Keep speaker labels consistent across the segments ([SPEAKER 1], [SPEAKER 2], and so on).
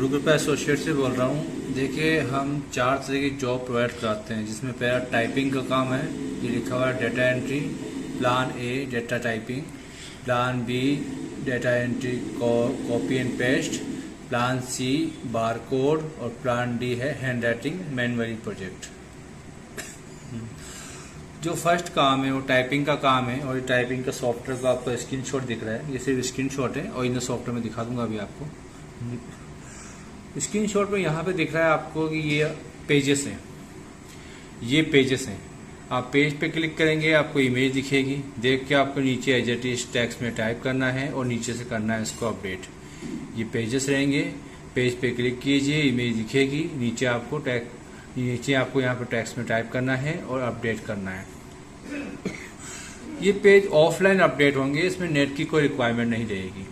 [SPEAKER 1] गुरु कृपा एसोसिएट से बोल रहा हूँ। देखिए, हम 4 तरह की जॉब प्रोवाइड कराते हैं, जिसमें पहला टाइपिंग का काम है। ये लिखा हुआ है data entry. Plan A data typing, plan B data entry copy and paste, plan C bar code और प्लान डी है हैंड राइटिंग मैनुअली प्रोजेक्ट। जो फर्स्ट काम है वो टाइपिंग का काम है, और ये टाइपिंग का सॉफ्टवेयर का आपको स्क्रीनशॉट दिख रहा है। ये सिर्फ स्क्रीनशॉट है और इन सॉफ्टवेयर में दिखा दूंगा अभी आपको। स्क्रीनशॉट में यहाँ पे दिख रहा है आपको कि ये पेजेस हैं, ये पेजेस हैं। आप पेज पे क्लिक करेंगे, आपको इमेज दिखेगी। देख के आपको नीचे एज इट इज टेक्स्ट में टाइप करना है और नीचे से करना है इसको अपडेट। ये पेजेस रहेंगे, पेज पे क्लिक कीजिए, इमेज दिखेगी। नीचे आपको यहाँ पे टेक्स्ट में टाइप करना है और अपडेट करना है। ये पेज ऑफलाइन अपडेट होंगे, इसमें नेट की कोई रिक्वायरमेंट नहीं रहेगी।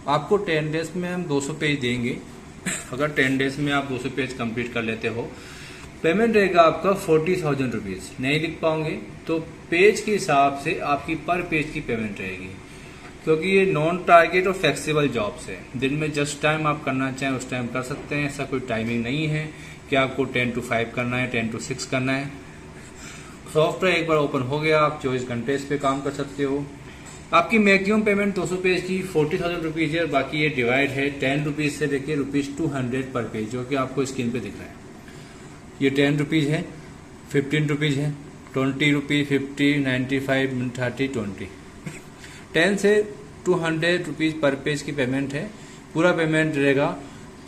[SPEAKER 1] आपको 10 डेज में हम 200 पेज देंगे। अगर 10 डेज में आप 200 पेज कंप्लीट कर लेते हो, पेमेंट रहेगा आपका 40,000 रुपीज़। नहीं लिख पाओगे तो पेज के हिसाब से आपकी पर पेज की पेमेंट रहेगी, क्योंकि ये नॉन टारगेट और फ्लेक्सिबल जॉब्स है। दिन में जिस टाइम आप करना चाहें उस टाइम कर सकते हैं। ऐसा कोई टाइमिंग नहीं है कि आपको 10 to 5 करना है, 10 to 6 करना है। सॉफ्टवेयर एक बार ओपन हो गया, आप 24 घंटे इस पे काम कर सकते हो। आपकी मैक्सिमम पेमेंट 200 पेज की 40,000 रुपीज़ है, और बाकी ये डिवाइड है 10 रुपीज़ से लेके ₹200 पर पेज, जो कि आपको स्क्रीन पे दिख रहा है। ये 10 रुपीज़ है, 15 रुपीज़ है, 20 रुपीज़, 50, 95, 30, 20। 10 से 200 रुपीज़ पर पेज की पेमेंट है। पूरा पेमेंट रहेगा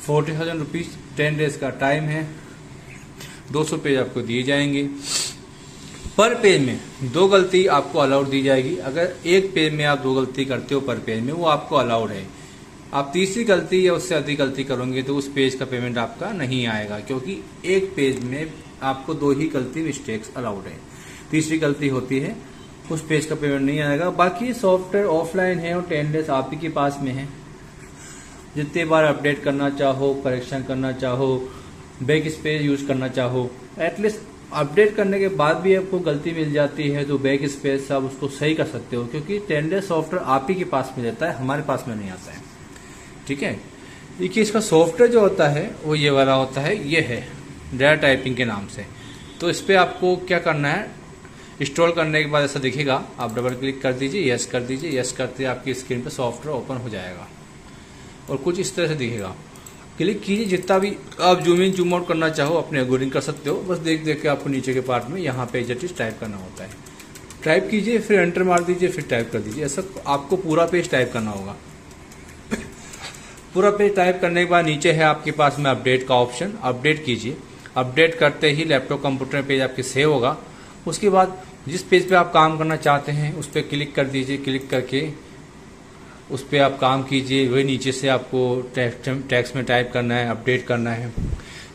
[SPEAKER 1] 40,000 रुपीज़। 10 डेज का टाइम है। 200 पेज आपको दिए जाएंगे। पर पेज में 2 गलती आपको अलाउड दी जाएगी। अगर एक पेज में आप 2 गलती करते हो पर पेज में, वो आपको अलाउड है। आप तीसरी गलती या उससे अधिक गलती करोगे तो उस पेज का पेमेंट आपका नहीं आएगा, क्योंकि एक पेज में आपको 2 ही गलती मिस्टेक्स अलाउड है। तीसरी गलती होती है उस पेज का पेमेंट नहीं आएगा। बाकी सॉफ्टवेयर ऑफलाइन है और 10 डेज आप ही के पास में है। जितने बार अपडेट करना चाहो, करेक्शन करना चाहो, बैक स्पेस यूज करना चाहो, एटलीस्ट अपडेट करने के बाद भी आपको गलती मिल जाती है तो बैक स्पेस आप उसको सही कर सकते हो, क्योंकि 10 डेज सॉफ्टवेयर आप ही के पास में रहता है, हमारे पास में नहीं आता है। ठीक है। देखिए, इसका सॉफ्टवेयर जो होता है वो ये वाला होता है, ये है डेटा टाइपिंग के नाम से। तो इस पर आपको क्या करना है, इंस्टॉल करने के बाद ऐसा दिखेगा, आप डबल क्लिक कर दीजिए, यस कर दीजिए। यस करते आपकी स्क्रीन पर सॉफ्टवेयर ओपन हो जाएगा और कुछ इस तरह से दिखेगा। क्लिक कीजिए, जितना भी आप जूम इन जूम आउट करना चाहो अपने अकॉर्डिंग कर सकते हो। बस देख देख के आपको नीचे के पार्ट में यहाँ पे जटिल टाइप करना होता है। टाइप कीजिए, फिर एंटर मार दीजिए, फिर टाइप कर दीजिए। ऐसा आपको पूरा पेज टाइप करना होगा। पूरा पेज टाइप करने के बाद नीचे है आपके पास में अपडेट का ऑप्शन, अपडेट कीजिए। अपडेट करते ही लैपटॉप कंप्यूटर पेज आपके सेव होगा। उसके बाद जिस पेज पे आप काम करना चाहते हैं उस पर क्लिक कर दीजिए। क्लिक करके उस पर आप काम कीजिए। वही नीचे से आपको टेक्स्ट में टाइप करना है, अपडेट करना है।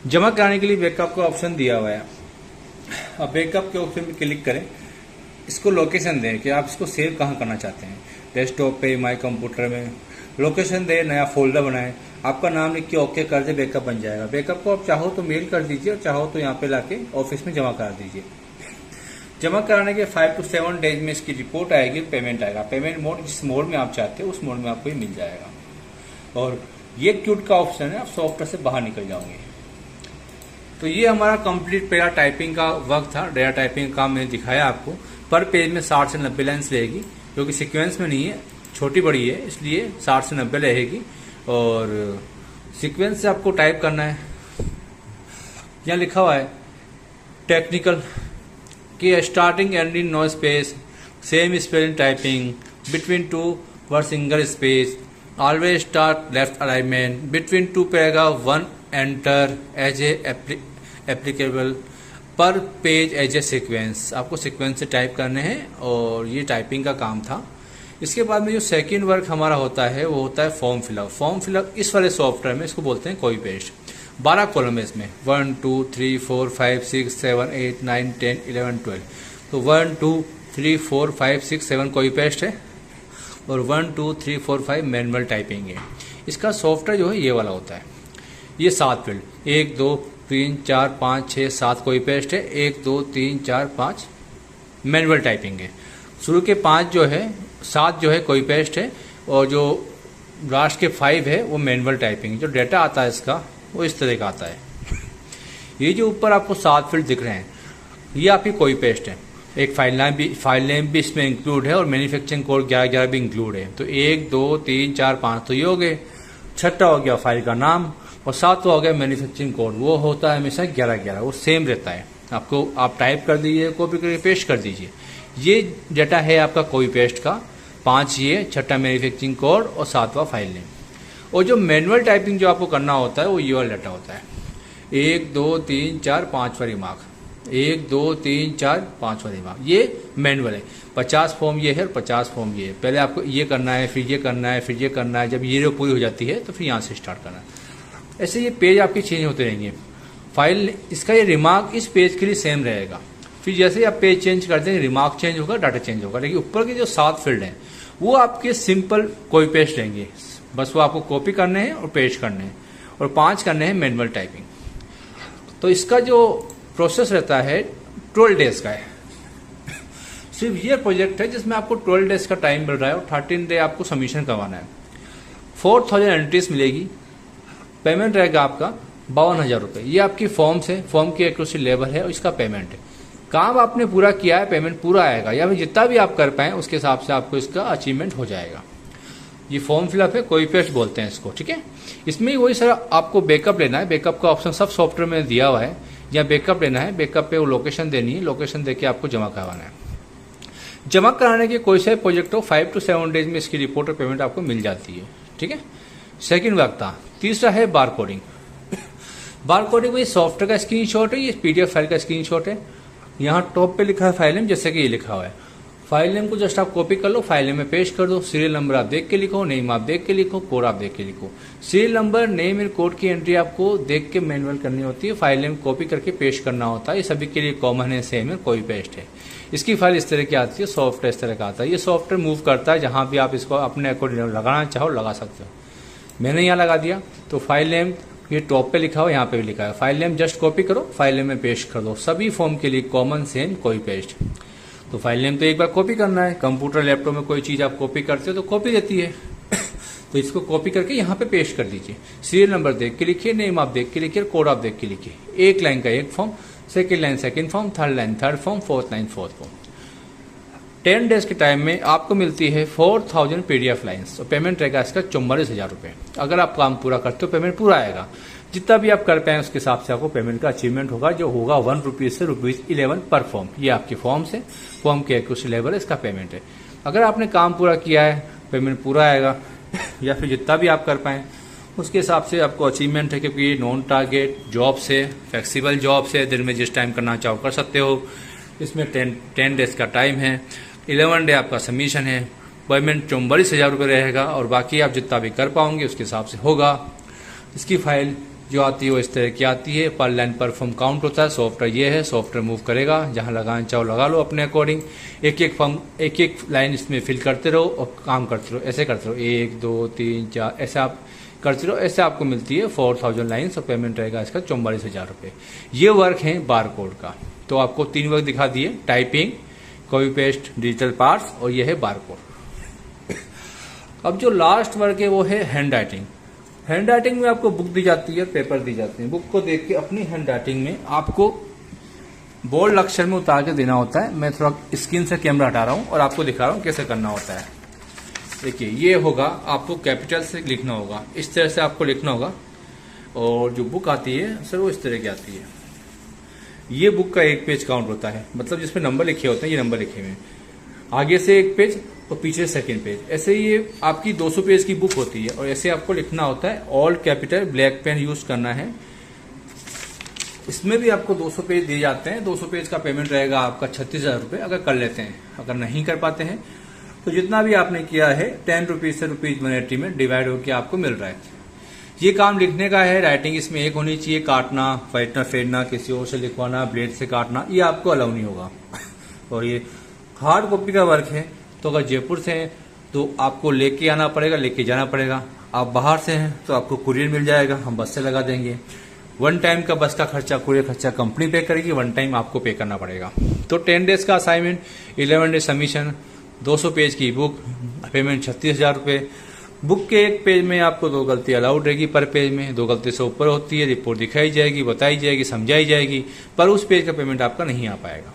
[SPEAKER 1] जमा कराने के लिए बैकअप का ऑप्शन दिया हुआ है। अब बैकअप के ऑप्शन पर क्लिक करें, इसको लोकेशन दें कि आप इसको सेव कहाँ करना चाहते हैं। डेस्कटॉप पे, माई कंप्यूटर में लोकेशन दे, नया फोल्डर बनाएं, आपका नाम लिख के ओके कर दे, बैकअप बन जाएगा। बैकअप को आप चाहो तो मेल कर दीजिए और चाहो तो यहाँ पे लाके ऑफिस में जमा करा दीजिए। जमा कराने के 5 to 7 डेज में इसकी रिपोर्ट आएगी, पेमेंट आएगा। पेमेंट मोड जिस मोड में आप चाहते हो उस मोड में आपको ये मिल जाएगा। और ये क्यूट का ऑप्शन है, आप सॉफ्टवेयर से बाहर निकल जाओगे। तो ये हमारा कंप्लीट पहला टाइपिंग का वर्क था। डेटा टाइपिंग का काम मैंने दिखाया आपको। पर पेज में 60 से 90 लाइन्स रहेगी, जो कि सिक्वेंस में नहीं है, छोटी बड़ी है, इसलिए 60 से 90 रहेगी। और सीक्वेंस से आपको टाइप करना है। यहाँ लिखा हुआ है टेक्निकल कि starting ending no space, same spelling typing, between 2 word single space, always start left alignment, between 2 paragraph 1 enter as applicable, per page as a sequence. आपको सीक्वेंस से टाइप करने हैं और ये टाइपिंग का काम था। इसके बाद में जो सेकंड वर्क हमारा होता है वो होता है फॉर्म फिलअप। फॉर्म फिलअप इस वाले सॉफ्टवेयर में इसको बोलते हैं कॉपी पेस्ट। 12 कॉलम है इसमें, 1 2 3 4 5 6 7 8 9 10 11 12। तो 1 2 3 4 5 6 7 कॉपी पेस्ट है और 1 2 3 4 5 मैनुअल टाइपिंग है। इसका सॉफ्टवेयर जो है ये वाला होता है। ये 7 फील्ड, 1 2 3 4 5 6 7 कॉपी पेस्ट है, 1 2 3 4 5 मैनुअल टाइपिंग है। शुरू के 5 जो है 7 जो है कॉपी पेस्ट है और जो लास्ट के 5 है वो मैनुअल टाइपिंग। जो डाटा आता है इसका वो इस तरह का आता है। ये जो ऊपर आपको 7 फील्ड दिख रहे हैं ये आपकी कॉपी पेस्ट है। एक फाइल नेम भी इसमें इंक्लूड है और मैन्युफैक्चरिंग कोड 11 भी इंक्लूड है। तो 1 2 3 4 5 तो ये हो गए। छठा हो गया फाइल का नाम और 7वां हो गया मैन्युफैक्चरिंग कोड। वो होता है हमेशा 11, वो सेम रहता है। आपको आप टाइप कर दीजिए, कॉपी करके पेस्ट कर दीजिए। ये डाटा है आपका कॉपी पेस्ट का। 5 ये, छठा मैन्युफैक्चरिंग कोड और 7वां फाइल नेम। और जो मैनुअल टाइपिंग जो आपको करना होता है वो ये वाला डाटा होता है। 1 2 3 4 5 वाली मार्क, 1 2 3 4 5 वाली मार्क, ये मैनुअल है। 50 फॉर्म ये है और 50 फॉर्म ये है। पहले आपको ये करना है, फिर ये करना है, फिर ये करना है। जब ये जो पूरी हो जाती है तो फिर यहाँ से स्टार्ट करना है। ऐसे ये पेज आपके चेंज होते रहेंगे। फाइल इसका ये रिमार्क इस पेज के लिए सेम रहेगा। फिर जैसे ही आप पेज चेंज करते हैं रिमार्क चेंज होगा, डाटा चेंज होगा। लेकिन ऊपर के जो 7 फील्ड हैं वो आपके सिंपल कॉपी पेस्ट रहेंगे। बस वो आपको कॉपी करने हैं और पेस्ट करने हैं। और 5 करने हैं मैनुअल टाइपिंग। तो इसका जो प्रोसेस रहता है 12 डेज का है। सिर्फ ये प्रोजेक्ट है जिसमें आपको 12 डेज का टाइम मिल रहा है और 13 डे आपको सबमिशन करवाना है। 4000 एंट्रीज मिलेगी। पेमेंट रहेगा आपका 52,000 रुपये। ये आपकी फॉर्म्स है, फॉर्म की एक्यूरेसी लेवल है और इसका पेमेंट है। काम आपने पूरा किया है, पेमेंट पूरा आएगा या फिर जितना भी आप कर पाए उसके हिसाब से आपको इसका अचीवमेंट हो जाएगा। ये फॉर्म फिलअप है, कॉपी पेस्ट बोलते हैं इसको, ठीक है। इसमें वही सारा आपको बैकअप लेना है। बैकअप का ऑप्शन सब सॉफ्टवेयर में दिया हुआ है। यहाँ बैकअप लेना है, बैकअप पे वो लोकेशन देनी है, लोकेशन देके आपको जमा करवाना है। जमा कराने के कोई से प्रोजेक्ट हो 5 to 7 डेज में इसकी रिपोर्ट और पेमेंट आपको मिल जाती है, ठीक है। सेकंड वर्क था। तीसरा है बार कोडिंग। बार कोडिंग में सॉफ्टवेयर का स्क्रीनशॉट है, ये पीडीएफ फाइल का स्क्रीनशॉट है। यहाँ टॉप पे लिखा है फाइल नेम, जैसे कि ये लिखा हुआ है। फाइल नेम को जस्ट आप कॉपी कर लो, फाइल नेम में पेस्ट कर दो। सीरियल नंबर आप देख के लिखो, नेम आप देख के लिखो, कोड आप देख के लिखो। सीरियल नंबर, नेम और कोड की एंट्री आपको देख के मैनुअल करनी होती है। फाइल नेम कॉपी करके पेस्ट करना होता है। ये सभी के लिए कॉमन है, सेम है, कॉपी पेस्ट है। इसकी फाइल इस तरह की आती है, सॉफ्टवेयर इस तरह का आता है। ये सॉफ्टवेयर मूव करता है, जहां भी आप इसको अपने अकॉर्डिंग लगाना चाहो लगा सकते हो। मैंने यहाँ लगा दिया। तो फाइल नेम ये टॉप पे लिखा हो, यहाँ पे भी लिखा है। फाइल नेम जस्ट कॉपी करो, फाइल नेम में पेस्ट कर दो। सभी फॉर्म के लिए कॉमन, सेम, कॉपी पेस्ट। तो फाइल नेम तो एक बार कॉपी करना है। कंप्यूटर लैपटॉप में कोई चीज आप कॉपी करते हो तो कॉपी देती है। तो इसको कॉपी करके यहाँ पे पेस्ट कर दीजिए। सीरियल नंबर देख के लिखिए, नेम आप देख के लिखिए, कोड आप देख के लिखिए। एक लाइन का एक form, second line second form, third line third form, fourth line fourth form. 10 days के टाइम में आपको मिलती है 4000 पीडीएफ लाइन्स। और पेमेंट रहेगा इसका 44,000 रुपये। अगर आप काम पूरा करते हो पेमेंट पूरा आएगा। जितना भी आप कर पाए उसके हिसाब से आपको पेमेंट का अचीवमेंट होगा, जो होगा 1 रुपीज से ₹11 पर फॉर्म। ये आपकी फॉर्म से, फॉर्म की एक्यूरेसी लेवल है, इसका पेमेंट है। अगर आपने काम पूरा किया है पेमेंट पूरा आएगा, या फिर जितना भी आप कर पाए उसके हिसाब से आपको अचीवमेंट है। क्योंकि ये नॉन टारगेट जॉब से, फ्लेक्सिबल जॉब से, दिन में जिस टाइम करना चाहो कर सकते हो। इसमें 10 डेज का टाइम है। 11 डे आपका सबमिशन है। पेमेंट 44,000 रुपये रहेगा और बाकी आप जितना भी कर पाओगे उसके हिसाब से होगा। इसकी फाइल जो आती है वो इस तरह की आती है। पर लाइन पर फॉर्म काउंट होता है। सॉफ्टवेयर ये है, सॉफ्टवेयर मूव करेगा, जहां लगाना चाहो लगा लो अपने अकॉर्डिंग। एक एक फॉर्म, एक एक लाइन इसमें फिल करते रहो और काम करते रहो। ऐसे करते रहो, 1 2 3 4 ऐसे आप करते रहो। ऐसे आपको मिलती है 4000 लाइन्स और पेमेंट रहेगा इसका 44,000 रुपये। ये वर्क है बार कोड का। तो आपको 3 वर्क दिखा दिए, typing, copy paste, digital parts और ये है बार कोड। अब जो लास्ट वर्क है वो है हैंड राइटिंग। हैंड राइटिंग में आपको बुक दी जाती है, पेपर दी जाती है। बुक को देख के अपनी हैंड राइटिंग में आपको बोल्ड अक्षर में उतार के देना होता है। मैं थोड़ा स्क्रीन से कैमरा हटा रहा हूं और आपको दिखा रहा हूं कैसे करना होता है। देखिए ये होगा, आपको कैपिटल से लिखना होगा, इस तरह से आपको लिखना होगा। और जो बुक आती है सर वो इस तरह की आती है। ये बुक का एक पेज काउंट होता है, मतलब जिसमें नंबर लिखे होते हैं, ये नंबर लिखे हुए हैं। आगे से एक पेज और पीछे सेकंड पेज। ऐसे ये आपकी 200 पेज की बुक होती है और ऐसे आपको लिखना होता है। All capital black pen use करना है। इसमें भी आपको 200 पेज दिए जाते हैं। 200 पेज का पेमेंट रहेगा आपका 36,000 रुपये अगर कर लेते हैं। अगर नहीं कर पाते हैं तो जितना भी आपने किया है 10 रुपीज से ₹180 में डिवाइड होकर आपको मिल रहा है। ये काम लिखने का है। राइटिंग इसमें एक होनी चाहिए। काटना, फेंटना, फेरना, किसी और से लिखवाना, ब्लेड से काटना, ये आपको अलाउ नहीं होगा। और ये हार्ड कॉपी का वर्क है। तो अगर जयपुर से हैं तो आपको लेके आना पड़ेगा, लेके जाना पड़ेगा। आप बाहर से हैं तो आपको कुरियर मिल जाएगा, हम बस से लगा देंगे। 1 टाइम का बस का खर्चा, कुरियर खर्चा कंपनी पे करेगी, 1 टाइम आपको पे करना पड़ेगा। तो 10 डेज का असाइनमेंट, 11 डे सबमिशन, 200 पेज की बुक, पेमेंट 36,000 रुपये। बुक के एक पेज में आपको 2 गलती अलाउड रहेगी पर पेज में, 2 गलती से ऊपर होती है, रिपोर्ट दिखाई जाएगी, बताई जाएगी, समझाई जाएगी, पर उस पेज का पेमेंट आपका नहीं आ पाएगा।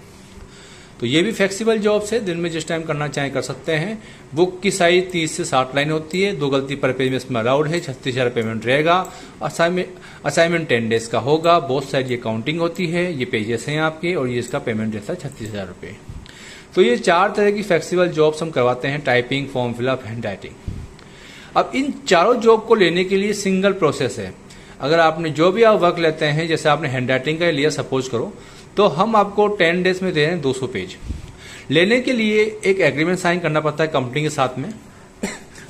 [SPEAKER 1] तो ये भी फ्लेक्सिबल जॉब्स है, दिन में जिस टाइम करना चाहें कर सकते हैं। बुक की साइज 30 से 60 लाइन होती है, 2 गलती पर पेज में इसमें अलाउड है, 36,000 पेमेंट रहेगा। असाइनमेंट 10 डेज का होगा, बोथ साइड ये काउंटिंग होती है, ये पेजेस हैं आपके और ये इसका पेमेंट रहता है 36,000 रुपये। तो ये 4 तरह की फ्लेक्सिबल जॉब्स हम करवाते हैं, typing, form fill up, hand writing. अब इन चारों जॉब को लेने के लिए सिंगल प्रोसेस है। अगर आपने जो भी आप वर्क लेते हैं, जैसे आपने हैंड राइटिंग का लिया सपोज करो, तो हम आपको 10 डेज में दे रहे हैं 200 पेज। लेने के लिए एक एग्रीमेंट साइन करना पड़ता है कंपनी के साथ में,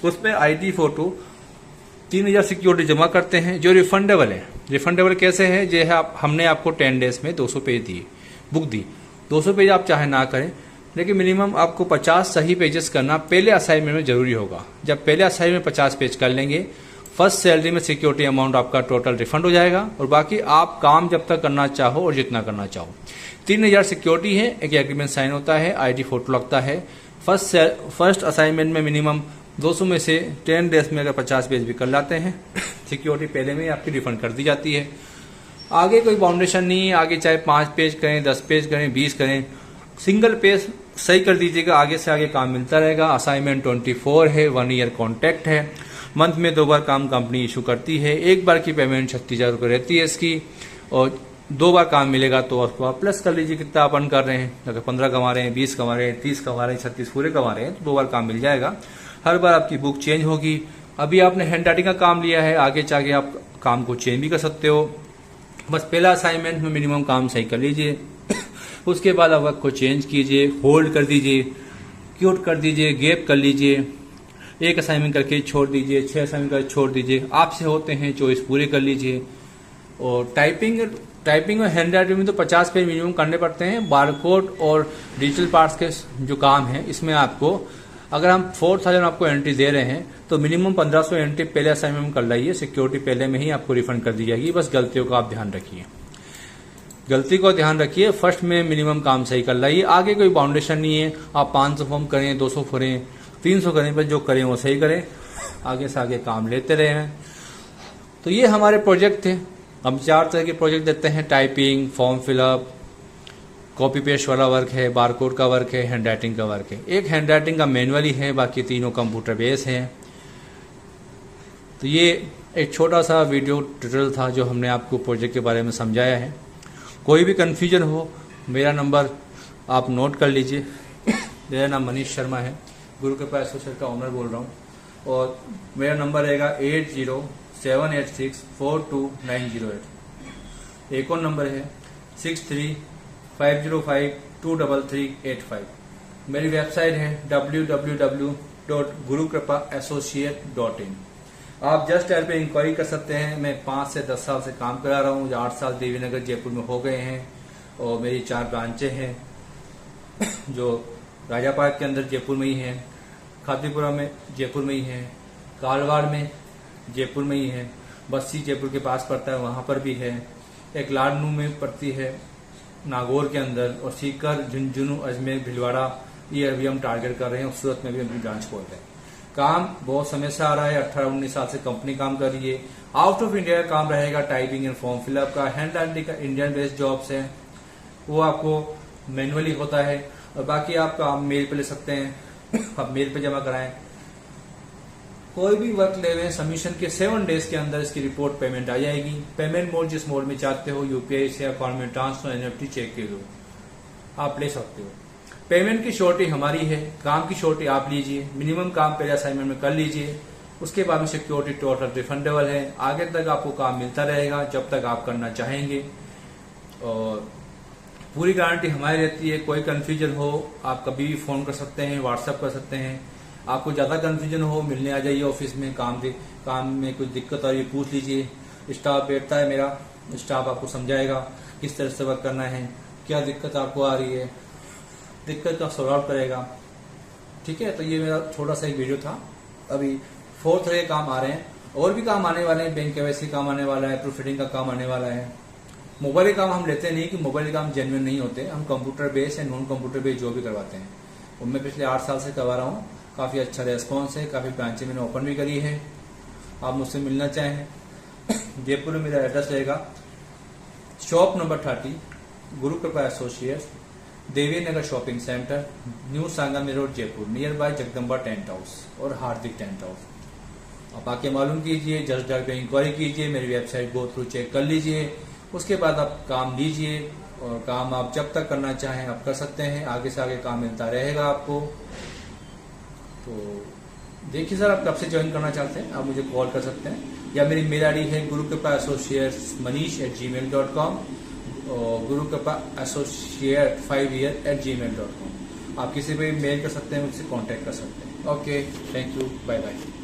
[SPEAKER 1] उसमें आईडी फोटो 3,000 सिक्योरिटी जमा करते हैं जो रिफंडेबल है। रिफंडेबल कैसे है, जो है हमने आपको 10 डेज में 200 पेज दिए, बुक दी, 200 पेज आप चाहे ना करें, लेकिन मिनिमम आपको 50 सही पेजेस करना पहले असाइनमेंट में जरूरी होगा। जब पहले असाइनमेंट में 50 पेज कर लेंगे, फर्स्ट सैलरी में सिक्योरिटी अमाउंट आपका टोटल रिफंड हो जाएगा और बाकी आप काम जब तक करना चाहो और जितना करना चाहो। 3,000 सिक्योरिटी है, एक एग्रीमेंट साइन होता है, आईडी फोटो लगता है। फर्स्ट असाइनमेंट में मिनिमम 200 में से 10 डेज में अगर 50 पेज भी कर लाते हैं, सिक्योरिटी पहले में ही आपकी रिफंड कर दी जाती है। आगे कोई बाउंडेशन नहीं है, आगे चाहे 5 पेज करें, 10 पेज करें, 20 करें, सिंगल पेज सही कर दीजिएगा, आगे से आगे काम मिलता रहेगा। असाइनमेंट 24 है, 1 ईयर कॉन्ट्रैक्ट है, मंथ में 2 बार काम कंपनी इशू करती है, 1 बार की पेमेंट 36,000 रुपये रहती है इसकी, और 2 बार काम मिलेगा तो उसको आप प्लस कर लीजिए कितना आप अर्न कर रहे हैं। अगर 15 कमा रहे हैं, 20 कमा रहे हैं, 30 कमा रहे हैं, 36 पूरे कमा रहे हैं, तो 2 बार काम मिल जाएगा। हर बार आपकी बुक चेंज होगी। अभी आपने हैंड राइटिंग का काम लिया है, आगे चाहे आप काम को चेंज भी कर सकते हो। बस पहला असाइनमेंट में मिनिमम काम सही कर लीजिए, उसके बाद आप वर्क को चेंज कीजिए, होल्ड कर दीजिए, क्यूट कर दीजिए, गैप कर लीजिए, 1 असाइनमेंट करके छोड़ दीजिए, 6 असाइनमेंट करके छोड़ दीजिए, आपसे होते हैं 24 पूरे कर लीजिए। और टाइपिंग और हैंड राइटिंग में तो 50 पेज मिनिमम करने पड़ते हैं। बारकोड और डिजिटल पार्ट्स के जो काम है, इसमें आपको अगर हम 4,000 आपको एंट्री दे रहे हैं तो मिनिमम 1,500 एंट्री पहले असाइनमेंट में कर लाइए, सिक्योरिटी पहले में ही आपको रिफंड कर दी जाएगी। बस गलतियों का आप ध्यान रखिए, गलती को ध्यान रखिए, फर्स्ट में मिनिमम काम सही कर लाइए। आगे कोई बाउंडेशन नहीं है, आप 500 फॉर्म करें, 200 करें, 300 करें, पर जो करें वो सही करें, आगे से आगे काम लेते रहे हैं। तो ये हमारे प्रोजेक्ट थे। हम 4 तरह के प्रोजेक्ट देते हैं, typing, form fill up, copy paste वाला वर्क है, बारकोड का वर्क है, हैंड राइटिंग का वर्क है। एक हैंड राइटिंग का मैनुअली है, बाकी तीनों कंप्यूटर बेस हैं। तो ये एक छोटा सा वीडियो ट्यूटोरियल था जो हमने आपको प्रोजेक्ट के बारे में समझाया है। कोई भी कन्फ्यूजन हो, मेरा नंबर आप नोट कर लीजिए। मेरा नाम मनीष शर्मा है, गुरु कृपा एसोसिएट का ओनर बोल रहा हूँ, और मेरा नंबर रहेगा 8078642908। एक और नंबर है 6350523385। मेरी वेबसाइट है www.gurukripaSassociate.in। आप जस्ट डायल पे इंक्वायरी कर सकते हैं। मैं 5 से 10 साल से काम करा रहा हूँ, 8 साल देवीनगर जयपुर में हो गए हैं, और मेरी 4 ब्रांचें हैं जो राजा पार्क के अंदर जयपुर में ही है, खातीपुरा में जयपुर में ही है, कालवाड़ में जयपुर में ही है, बस्सी जयपुर के पास पड़ता है वहाँ पर भी है, एक लाडनू में पड़ती है नागौर के अंदर, और सीकर, झुंझुनू, अजमेर, भिलवाड़ा ये अभी हम टारगेट कर रहे हैं, और सूरत में भी अपनी ब्रांच खोल रहे हैं। काम बहुत समय से आ रहा है, 18-19 साल से कंपनी काम कर रही है। आउट ऑफ इंडिया का काम रहेगा, टाइपिंग एंड फॉर्म फिलअप का, हैंड राइटिंग का इंडियन बेस्ड जॉब्स है, वो आपको मैनुअली होता है, और बाकी आप काम मेल पे ले सकते हैं, आप मेल पे जमा कराएं। कोई भी वर्क ले रहे हैं, सबमिशन के 7 डेज के अंदर इसकी रिपोर्ट पेमेंट आ जाएगी। पेमेंट मोड जिस मोड में चाहते हो, यूपीआई से, अकाउंट में ट्रांसफर, एनएफटी, चेक के थ्रू आप ले सकते हो। पेमेंट की श्योरिटी हमारी है, काम की श्योरिटी आप लीजिए, मिनिमम काम पहले असाइनमेंट में कर लीजिए, उसके बाद में सिक्योरिटी टोटल रिफंडेबल है। आगे तक आपको काम मिलता रहेगा जब तक आप करना चाहेंगे, और पूरी गारंटी हमारी रहती है। कोई कंफ्यूजन हो आप कभी भी फोन कर सकते हैं, व्हाट्सएप कर सकते हैं। आपको ज्यादा कंफ्यूजन हो, मिलने आ जाइए ऑफिस में, काम में कुछ दिक्कत आ रही है पूछ लीजिए। स्टाफ बैठता है मेरा, स्टाफ आपको समझाएगा किस तरह से वर्क करना है, क्या दिक्कत आपको आ रही है, दिक्कत का सॉल्व आउट करेगा। ठीक है, तो ये मेरा छोटा सा एक वीडियो था। अभी 4th तरह के काम आ रहे हैं, और भी काम आने वाले हैं, बैंक केवाईसी काम आने वाला है, प्रूफ रीडिंग का काम आने वाला है। मोबाइल के काम हम लेते नहीं कि मोबाइल के काम जेन्युइन नहीं होते, हम computer based and non computer based जो भी करवाते हैं, उनमें पिछले 8 साल से करवा रहा हूँ। काफ़ी अच्छा रेस्पॉन्स है, काफ़ी ब्रांचें मैंने ओपन भी करी है। आप मुझसे मिलना चाहें, जयपुर में मेरा एड्रेस रहेगा शॉप नंबर 30, गुरु कृपा associates, Devi Nagar shopping centre, new Sanganer road, Jaipur, near by Jagdamba tent house और हार्दिक टेंट हाउस। आप आके मालूम कीजिए, जस्ट डायरेक्ट पे इंक्वायरी कीजिए, मेरी वेबसाइट गो थ्रू चेक कर लीजिए, उसके बाद आप काम लीजिए और काम आप जब तक करना चाहें आप कर सकते हैं। आगे से आगे काम मिलता रहेगा आपको। तो देखिए सर, आप कब से ज्वाइन करना चाहते हैं आप मुझे कॉल कर सकते हैं, या मेरी मेल आई डी है gurukrpa@manish@gmail.com और gurukrpa@associate5year@gmail.com। आप किसी पे भी मेल कर सकते हैं, मुझसे कांटेक्ट कर सकते हैं। Okay, thank you, bye bye.